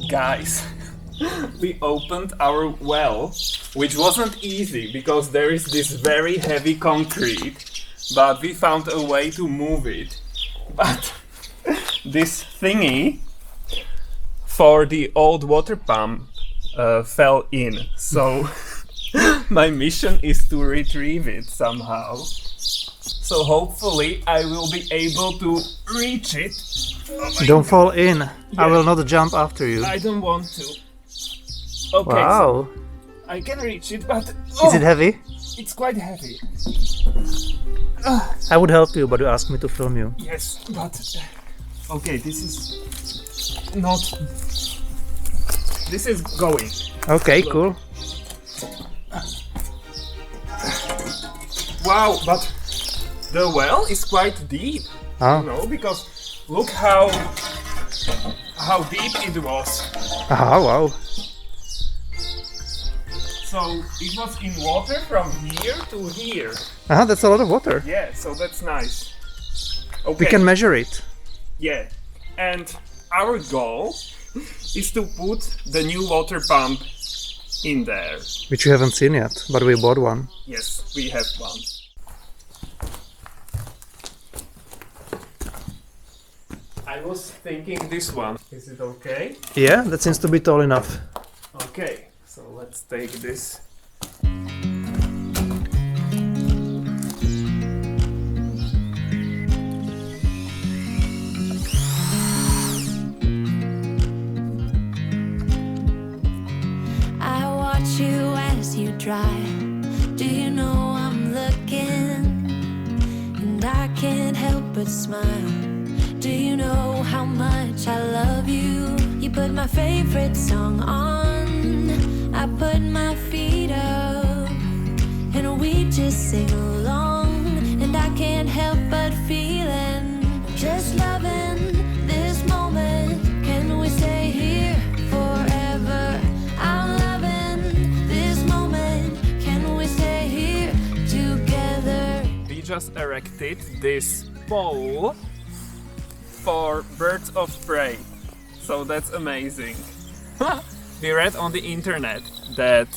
Guys, we opened our well, which wasn't easy because there is this very heavy concrete, but we found a way to move it. But this thingy for the old water pump fell in, so my mission is to retrieve it somehow. So hopefully I will be able to reach it. Don't fall in. I will not jump after you. I don't want to. Okay, Wow. so I can reach it, but Is it heavy? it's quite heavy. I would help you, but you asked me to film you. Yes, but okay, this is not. This is going. Okay, cool. Wow, but the well is quite deep. Oh. You know, because look how deep it was. Ah, wow. So it was in water from here to here. That's a lot of water. Yeah, so that's nice. Okay. We can measure it. Yeah, and our goal is to put the new water pump in there. Which you haven't seen yet, but we bought one. Yes, we have one. I was thinking this one. Is it okay? Yeah, that seems to be tall enough. Okay, so let's take this. I watch you as you drive. Do you know I'm looking? And I can't help but smile. Do you know how much I love you? You put my favorite song on. I put my feet up, and we just sing along. And I can't help but feeling, just loving this moment. Can we stay here forever? I'm loving this moment. Can we stay here together? We just erected this pole for birds of prey. So that's amazing. We read on the internet that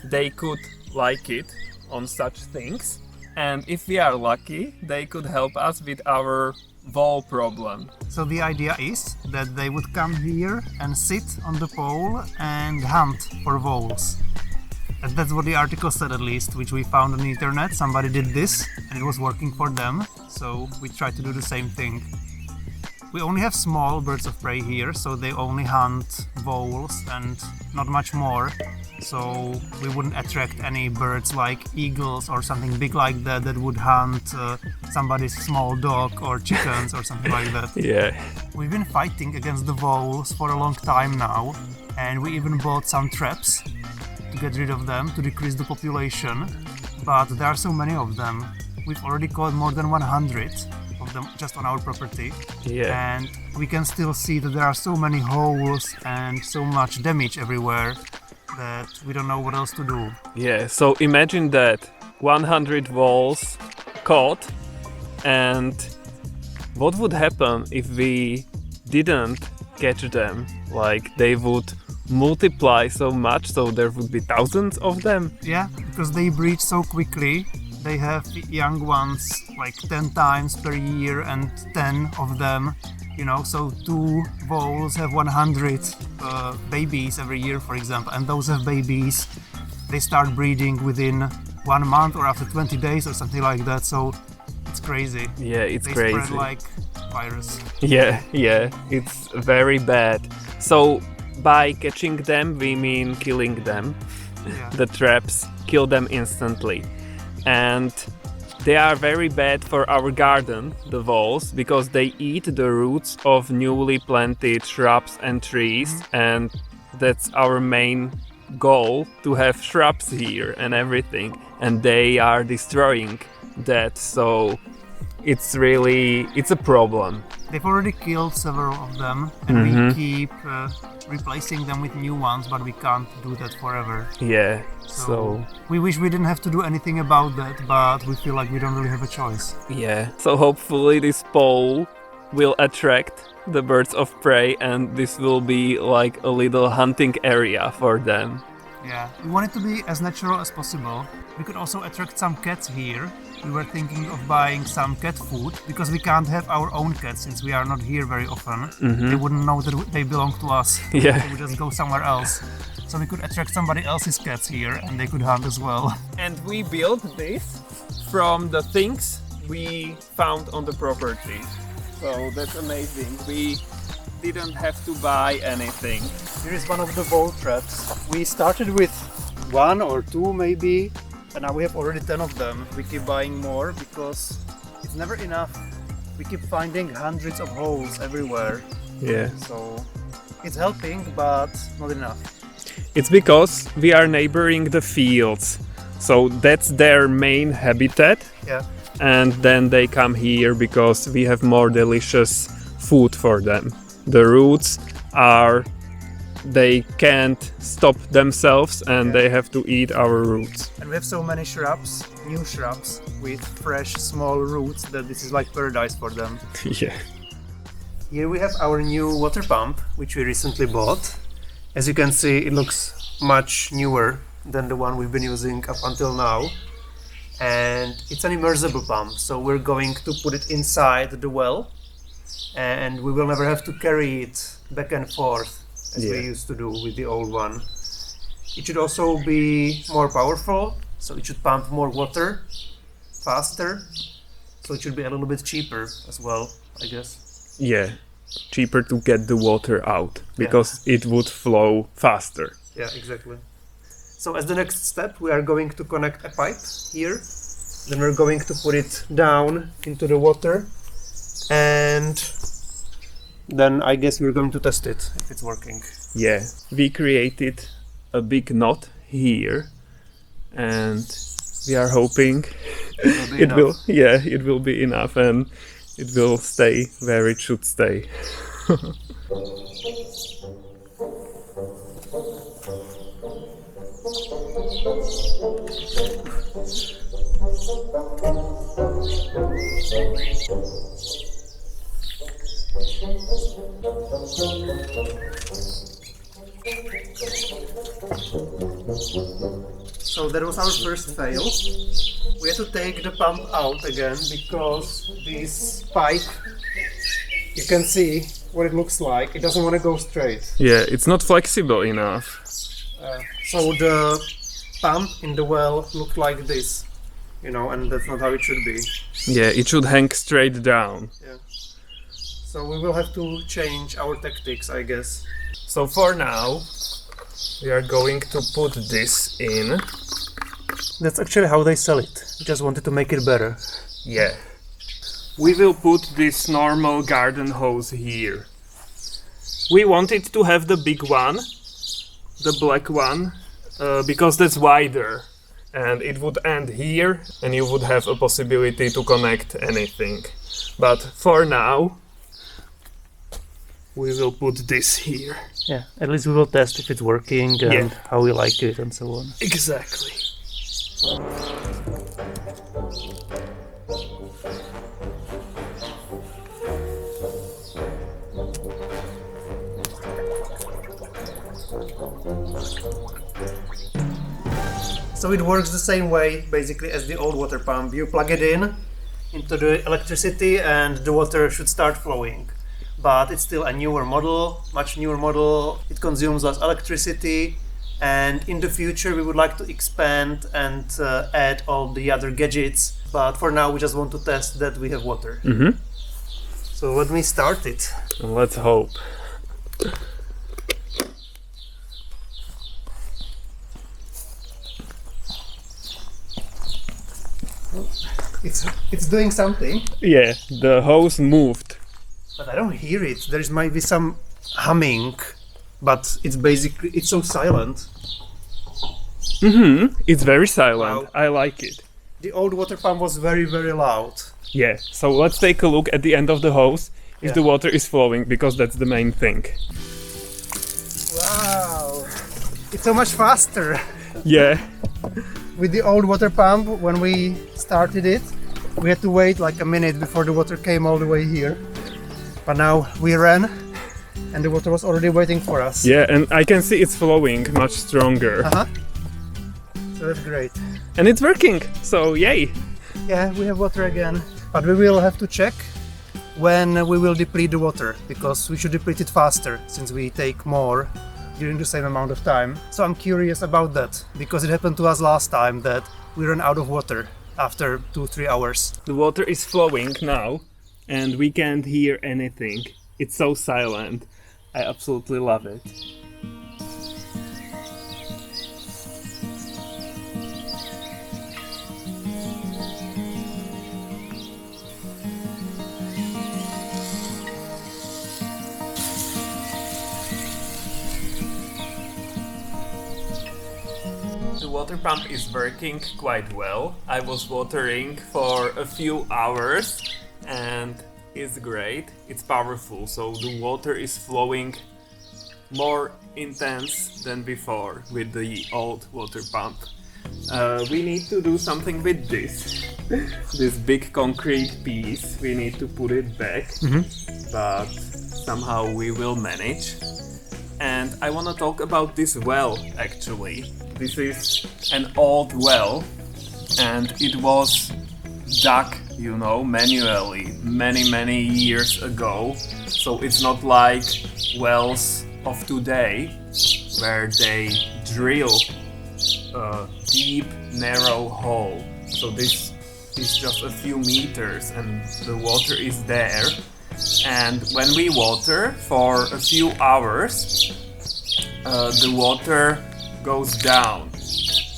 they could like it on such things, and if we are lucky, they could help us with our vole problem. So the idea is that they would come here and sit on the pole and hunt for voles. And that's what the article said, at least, which we found on the internet. Somebody did this and it was working for them, so we tried to do the same thing. We only have small birds of prey here, so they only hunt voles and not much more. So we wouldn't attract any birds like eagles or something big like that that would hunt somebody's small dog or chickens or something like that. Yeah. We've been fighting against the voles for a long time now, and we even bought some traps to get rid of them, to decrease the population. But there are so many of them. We've already caught more than 100 of them just on our property. Yeah. And we can still see that there are so many holes and so much damage everywhere that we don't know what else to do. Yeah, so imagine that 100 voles caught, and what would happen if we didn't catch them? Like, they would multiply so much, so there would be thousands of them. Yeah, because they breed so quickly. They have young ones like 10 times per year and 10 of them, you know, so 2 voles have 100 babies every year, for example, and those have babies. They start breeding within 1 month or after 20 days or something like that, so it's crazy. Yeah, it's They crazy. spread like virus. Yeah, it's very bad. So by catching them, we mean killing them. Yeah. The traps kill them instantly. And they are very bad for our garden, the voles, because they eat the roots of newly planted shrubs and trees, and that's our main goal, to have shrubs here and everything, and they are destroying that, so it's a problem. They've already killed several of them, and we keep replacing them with new ones, but we can't do that forever. Yeah, So we wish we didn't have to do anything about that, but we feel like we don't really have a choice. yeah. So hopefully this pole will attract the birds of prey, and this will be like a little hunting area for them. Yeah, we want it to be as natural as possible. We could also attract some cats here. We were thinking of buying some cat food because we can't have our own cats since we are not here very often. They wouldn't know that they belong to us. Yeah. They would just go somewhere else. So we could attract somebody else's cats here and they could hunt as well. And we built this from the things we found on the property. So that's amazing. We didn't have to buy anything. Here is one of the vole traps. We started with 1 or 2 maybe, and now we have already 10 of them. We keep buying more because it's never enough. We keep finding hundreds of holes everywhere. Yeah. So it's helping, but not enough. It's because we are neighboring the fields. So that's their main habitat. Yeah. And then they come here because we have more delicious food for them. The roots they can't stop themselves and they have to eat our roots. And we have so many shrubs, new shrubs with fresh small roots that this is like paradise for them. Yeah. Here we have our new water pump, which we recently bought. As you can see, it looks much newer than the one we've been using up until now. And it's an immersible pump, so we're going to put it inside the well and we will never have to carry it back and forth as we used to do with the old one. It should also be more powerful, so it should pump more water faster, so it should be a little bit cheaper as well, I guess. Yeah. Cheaper to get the water out because it would flow faster. Yeah, exactly. So as the next step, we are going to connect a pipe here. Then we're going to put it down into the water. And then I guess we're going to test it if it's working. Yeah. We created a big knot here and we are hoping it will be enough and it will stay where it should stay. So that was our first fail. We had to take the pump out again because this pipe, you can see what it looks like. It doesn't want to go straight. Yeah, it's not flexible enough. So the pump in the well looked like this, and that's not how it should be. Yeah, it should hang straight down. Yeah. So we will have to change our tactics, I guess. So for now, we are going to put this in. That's actually how they sell it. We just wanted to make it better. Yeah. We will put this normal garden hose here. We wanted to have the big one, the black one, because that's wider. And it would end here and you would have a possibility to connect anything. But for now, we will put this here. Yeah, at least we will test if it's working and how we like it and so on. Exactly. So it works the same way basically as the old water pump. You plug it in into the electricity and the water should start flowing. But it's still a newer model, much newer model. It consumes less electricity, and in the future we would like to expand and add all the other gadgets. But for now we just want to test that we have water. Mm-hmm. So let me start it. Let's hope. It's doing something. Yeah, the hose moved. But I don't hear it. There might be some humming, but it's so silent. Mm-hmm. It's very silent. Wow. I like it. The old water pump was very, very loud. Yeah, so let's take a look at the end of the hose. if the water is flowing, because that's the main thing. Wow! It's so much faster. Yeah. With the old water pump, when we started it, we had to wait like a minute before the water came all the way here. But now we ran and the water was already waiting for us. Yeah, and I can see it's flowing much stronger. So that's great. And it's working, so yay! Yeah, we have water again. But we will have to check when we will deplete the water, because we should deplete it faster, since we take more during the same amount of time. So I'm curious about that, because it happened to us last time that we ran out of water after 2-3 hours. The water is flowing now, and we can't hear anything. It's so silent. I absolutely love it. The water pump is working quite well. I was watering for a few hours and it's great. It's powerful, so the water is flowing more intense than before with the old water pump. We need to do something with this. This big concrete piece, we need to put it back, but somehow we will manage. And I want to talk about this well actually. This is an old well and it was dug, you know, manually many years ago. So it's not like wells of today where they drill a deep narrow hole. So this is just a few meters and the water is there. And when we water for a few hours, the water goes down.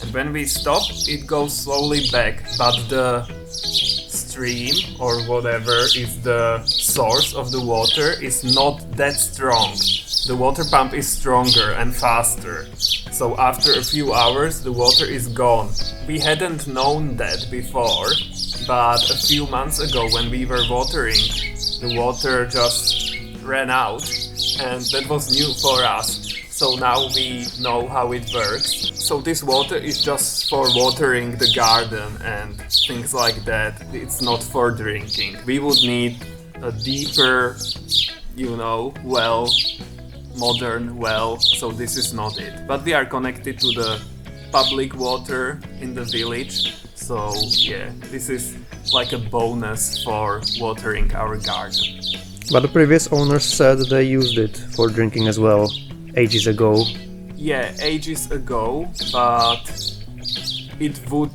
And when we stop, it goes slowly back. But the stream or whatever is the source of the water is not that strong. The water pump is stronger and faster. So after a few hours, the water is gone. We hadn't known that before, but a few months ago when we were watering, the water just ran out and that was new for us. So now we know how it works. So this water is just for watering the garden and things like that. It's not for drinking. We would need a deeper, you know, well, modern well. So this is not it. But we are connected to the public water in the village. So yeah, this is like a bonus for watering our garden. But the previous owners said they used it for drinking as well, ages ago. Yeah, ages ago, but it would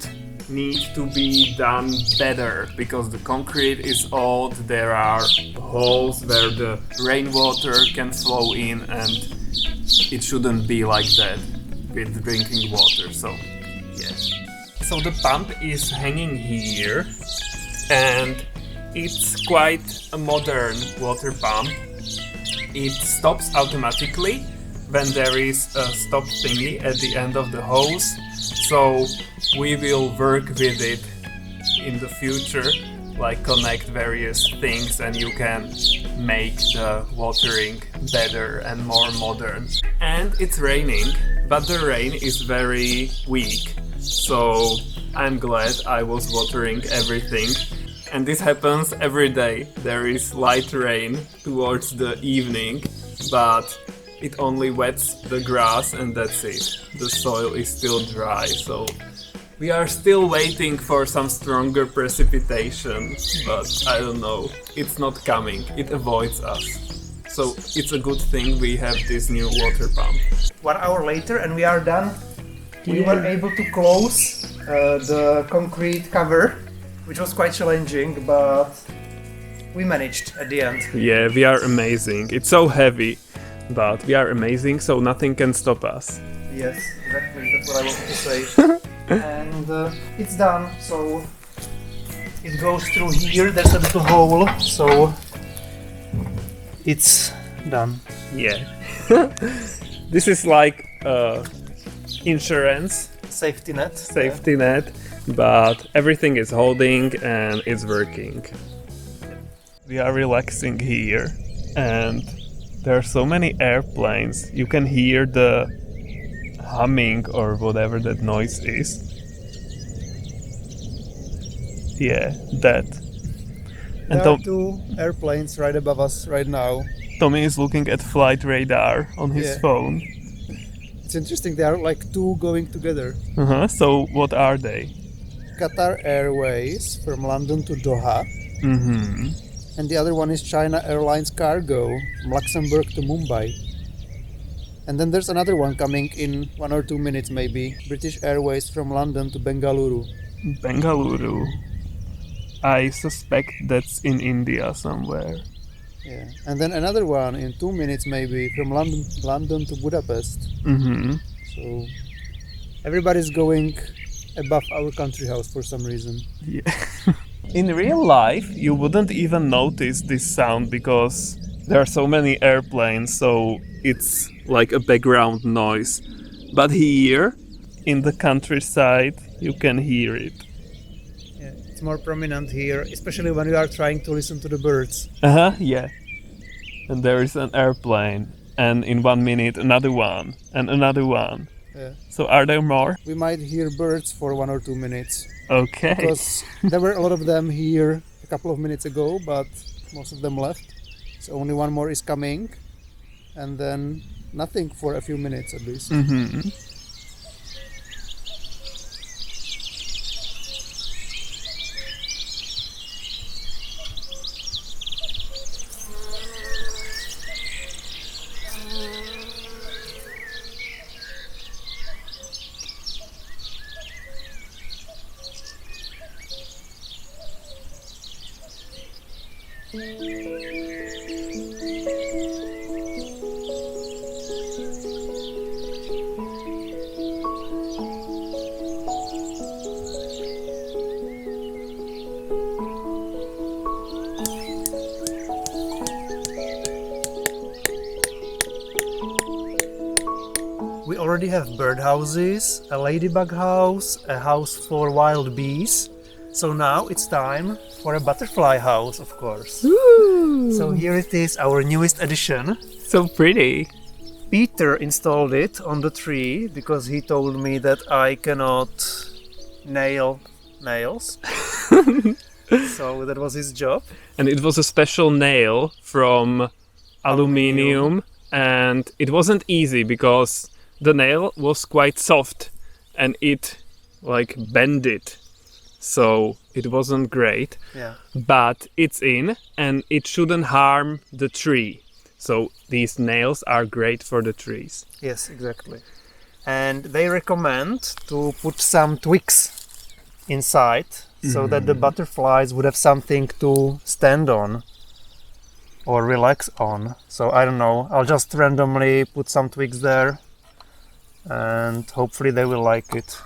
need to be done better because the concrete is old, there are holes where the rainwater can flow in and it shouldn't be like that with drinking water, so yeah. So the pump is hanging here and it's quite a modern water pump. It stops automatically when there is a stop thingy at the end of the hose. So we will work with it in the future, like connect various things and you can make the watering better and more modern. And it's raining, but the rain is very weak. So I'm glad I was watering everything. And this happens every day. There is light rain towards the evening, but it only wets the grass and that's it. The soil is still dry, so we are still waiting for some stronger precipitation, but I don't know, it's not coming, it avoids us. So it's a good thing we have this new water pump. 1 hour later and we are done. We were able to close the concrete cover, which was quite challenging, but we managed at the end. Yeah, we are amazing. It's so heavy, but we are amazing, so nothing can stop us. Yes, exactly, that's what I wanted to say. And it's done, so it goes through here, there's a little hole, so it's done. Yeah. This is like insurance. Safety net. Safety net, but everything is holding and it's working. We are relaxing here, and there are so many airplanes. You can hear the humming or whatever that noise is. Yeah, that. And There are two airplanes right above us right now. Tommy is looking at flight radar on his Yeah. phone. It's interesting, they are like two going together. So what are they? Qatar Airways from London to Doha. Mm-hmm. And the other one is China Airlines Cargo from Luxembourg to Mumbai. And then there's another one coming in 1 or 2 minutes maybe. British Airways from London to Bengaluru. Bengaluru. I suspect that's in India somewhere. Yeah. And then another one in 2 minutes maybe from London to Budapest. Mm-hmm. So everybody's going above our country house for some reason. Yeah. In real life, you wouldn't even notice this sound because there are so many airplanes, so it's like a background noise. But here, in the countryside, you can hear it. Yeah, it's more prominent here, especially when you are trying to listen to the birds. Yeah. And there is an airplane, and in 1 minute another one, and another one. Yeah. So are there more? We might hear birds for 1 or 2 minutes. Okay. Because there were a lot of them here a couple of minutes ago, but most of them left. So only one more is coming, and then nothing for a few minutes at least. Mm-hmm. We already have bird houses, a ladybug house, a house for wild bees. So now it's time for a butterfly house, of course. Ooh. So here it is, our newest addition. So pretty. Peter installed it on the tree because he told me that I cannot nail nails. So that was his job. And it was a special nail from aluminium, and it wasn't easy because the nail was quite soft and it like bended. So it wasn't great. Yeah. But it's in and it shouldn't harm the tree. So these nails are great for the trees. Yes, exactly. And they recommend to put some twigs inside so that the butterflies would have something to stand on or relax on. So I don't know, I'll just randomly put some twigs there and hopefully they will like it.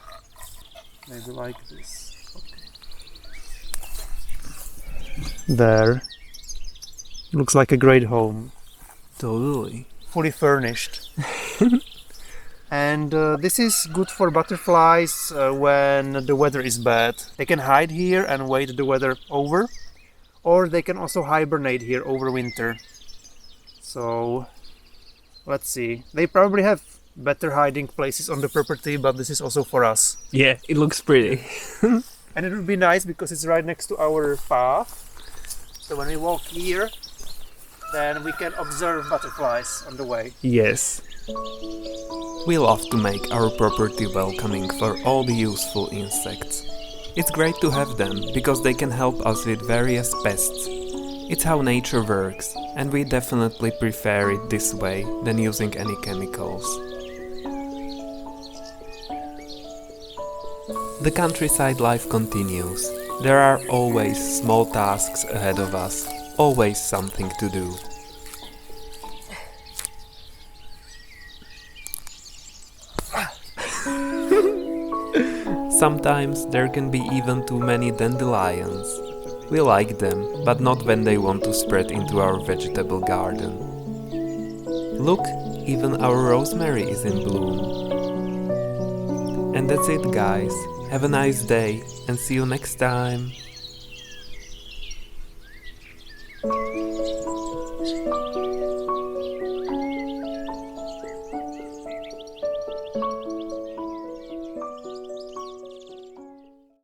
Maybe like this. There. Looks like a great home. Totally. Fully furnished. And this is good for butterflies when the weather is bad. They can hide here and wait the weather over, or they can also hibernate here over winter. So let's see. They probably have better hiding places on the property, but this is also for us. Yeah, it looks pretty. And it would be nice because it's right next to our path. So when we walk here, then we can observe butterflies on the way. Yes. We love to make our property welcoming for all the useful insects. It's great to have them because they can help us with various pests. It's how nature works, and we definitely prefer it this way than using any chemicals. The countryside life continues. There are always small tasks ahead of us, always something to do. Sometimes there can be even too many dandelions. We like them, but not when they want to spread into our vegetable garden. Look, even our rosemary is in bloom. And that's it, guys. Have a nice day and see you next time.